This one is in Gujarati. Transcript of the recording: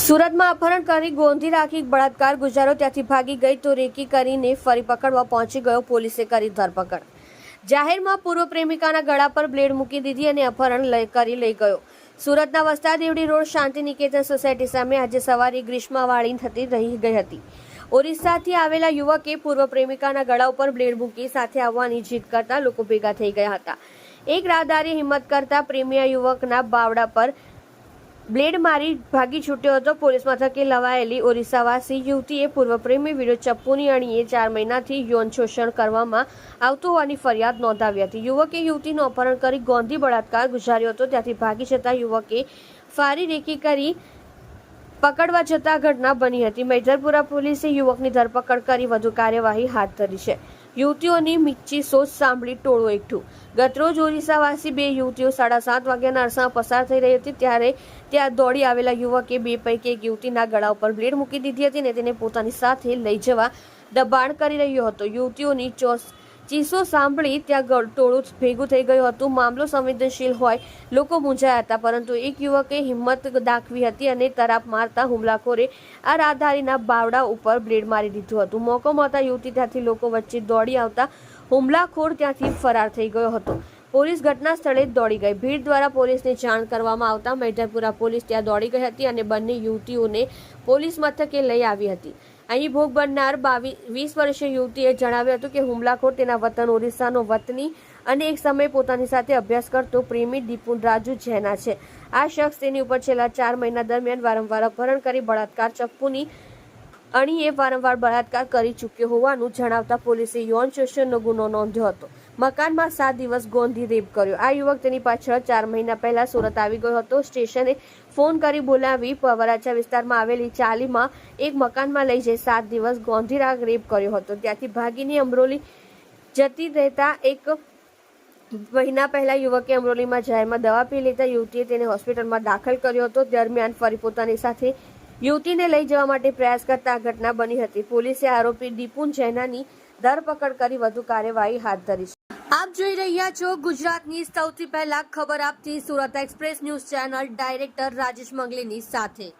સુરતમાં અપહરણ કરી ગોંધી રાખી બળાત્કાર ગુજારો ત્યાંથી ભાગી ગઈ તો રેકી કરીને ફરી પકડવા પહોંચી ગયો પોલીસે કરી ધરપકડ। જાહેરમાં પૂર્વ પ્રેમિકાના ગળા પર બ્લેડ મૂકી દીધી અને અપહરણ કરી લઈ ગયો। સુરતના વસ્તા દેવડી રોડ શાંતિ નિકેતન સોસાયટી સામે આજે સવારે ગ્રીષ્માવાળી થતી રહી ગઈ હતી। ઓરિસ્સાથી આવેલા યુવકે પૂર્વ પ્રેમિકાના ગળા ઉપર બ્લેડ મૂકી સાથે આવવાની જીદ કરતા લોકો ભેગા થઈ ગયા હતા। એક રાહદારીએ હિંમત કરતા પ્રેમીયા યુવકના બાવડા પર બ્લેડ મારી ભાગી છૂટ્યો હતો। પોલીસ મથકે લવાયેલી ઓરિસ્સાવાસી યુવતીએ પૂર્વ પ્રેમી વિરુદ્ધ ચપ્પુની અણીએ 4 મહિનાથી યૌન શોષણ કરવામાં આવતું હોવાની ફરિયાદ નોંધાવી હતી। યુવકે યુવતીનું અપહરણ કરી ગોંધી બળાત્કાર ગુજાર્યો હતો। ત્યાંથી ભાગી જતા યુવકે ફારી રેકી કરી પકડવા જતા ઘટના બની હતી। મેજરપુરા પોલીસે યુવકની ધરપકડ કરી વધુ કાર્યવાહી હાથ ધરી છે। યુવતીઓની મિચ્છી સોચ સાંભળી ટોળું એકઠું। ગતરોજ ઓરિસ્સાવાસી 2 યુવતીઓ 7:30 વાગ્યાના અરસામાં પસાર થઈ રહી હતી ત્યારે ત્યાં દોડી આવેલા યુવકે 2 પૈકી એક યુવતીના ગળા ઉપર બ્લેડ મૂકી દીધી હતી અને તેને પોતાની સાથે લઈ જવા દબાણ કરી રહ્યો હતો। યુવતીઓની ચીસો સાંભળી ત્યાં ટોળું ભેગું થઈ ગયું હતું। મામલો સંવેદનશીલ હોય લોકો મૂંઝાયા હતા, પરંતુ એક યુવકે હિંમત દાખવી હતી અને તરાપ મારતા હુમલાખોરે આ રાહદારીના બાવડા ઉપર બ્લેડ મારી દીધું હતું। મોકો મળતા યુવતી ત્યાંથી લોકો વચ્ચે દોડી આવતા હુમલાખોર ત્યાંથી ફરાર થઈ ગયો હતો। પોલીસ ઘટના સ્થળે દોડી ગઈ। ભીડ દ્વારા પોલીસને જાણ કરવામાં આવતા મેજરપુરા પોલીસ ત્યાં દોડી ગઈ હતી અને બંને યુવતીઓને પોલીસ મથકે લઈ આવી હતી। અહીં ભોગ બનનાર 20 વર્ષીય યુવતીએ જણાવ્યું હતું કે હુમલાખોર તેના વતન ઓરિસ્સાનો વતની અને એક સમયે પોતાની સાથે અભ્યાસ કરતો પ્રેમી દીપુન રાજુ જૈના છે। આ શખ્સ તેની ઉપર છેલ્લા 4 મહિના દરમિયાન વારંવાર અપહરણ કરી બળાત્કાર ચપ્પુની અણીએ વારંવાર બળાત્કાર કરી ચૂક્યો હોવાનું જણાવતા પોલીસે યૌન શોષણનો ગુનો નોંધ્યો હતો। મકાનમાં 7 દિવસ ગોંધી રેપ કર્યો। આ યુવક તેની પાછળ 4 મહિના પહેલા સુરત આવી ગયો હતો। સ્ટેશને ફોન કરી બોલાવી વરાછા વિસ્તારમાં આવેલી ચાલીમાં એક મકાનમાં લઈ જઈ 7 દિવસ ગોંધી રેપ કર્યો હતો। ત્યાંથી ભાગીને અમરોલી જતી રહેતા 1 મહિના પહેલા યુવકે અમરોલીમાં જાહેરમાં દવા પી લેતા યુવતીએ તેને હોસ્પિટલમાં દાખલ કર્યો હતો। દરમિયાન ફરી પોતાની સાથે યુવતીને લઈ જવા માટે પ્રયાસ કરતા આ ઘટના બની હતી। પોલીસે આરોપી દીપુન જૈનાની ધરપકડ કરી વધુ કાર્યવાહી હાથ ધરી છે। આપ જોઈ રહ્યા છો ગુજરાતની સૌથી પહેલા ખબર આપતી Surat express news channel director Rajesh મંગલીની સાથે।